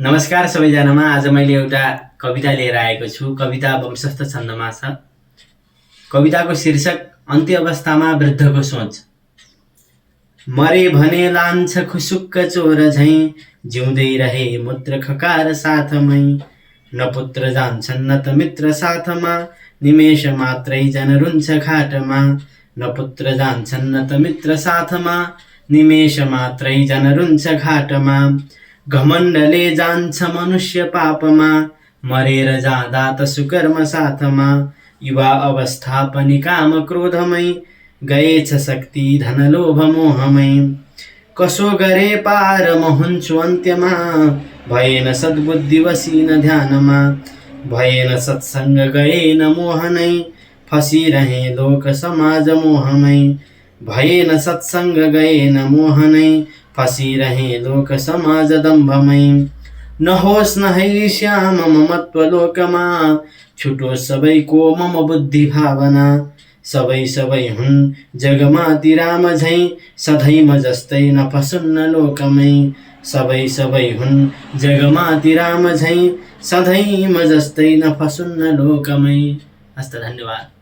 नमस्कार सबैजनामा। आज मैले एउटा कविता लिएर आएको छु। कविता वंशस्थ छन्दमा छ। कविताको शीर्षक अन्त्य अवस्थामा वृद्धको सोच। मरे भने लान्छ खुसुक्क चोर झैं, जिउँदै रहे मूत्र खकार साथमै। न पुत्र जान्छन् न त मित्र साथमा, निमेष मात्रै जन रुन्छ खाटमा। न पुत्र जान्छन् न त मित्र साथमा, निमेष मात्रै जन रुन्छ घाटमा। घमण्डले जान्छ मनुष्य पापमा, मरेर जाँदा त सुकर्म साथमा। युवा अवस्था पनि काम क्रोधमै, गएछ शक्ति धन लोभ मोहमै। कसो गरे पार म हुन्छु अन्त्यमा, भएन सद्बुद्धि वसिन ध्यानमा। भएन सत्सङ्ग गएन मोहनै, फसिरहे लोक समाज मोहमै। भएन सत्सङ्ग गएन मोहनै, फसिरहे लोक समाज दम्भमै। नहोस् न है श्याम ममत्व लोकमा, छुटोस् सबैको मम बुद्धि भावना। सबै हुन् जगमाति राम झैं, सधैँ म जस्तै नफसुन्न लोकमै। सबै हुन् जगमाति राम झैं, सधैँ म जस्तै नफसुन्न लोकमै। हस्त धन्यवाद।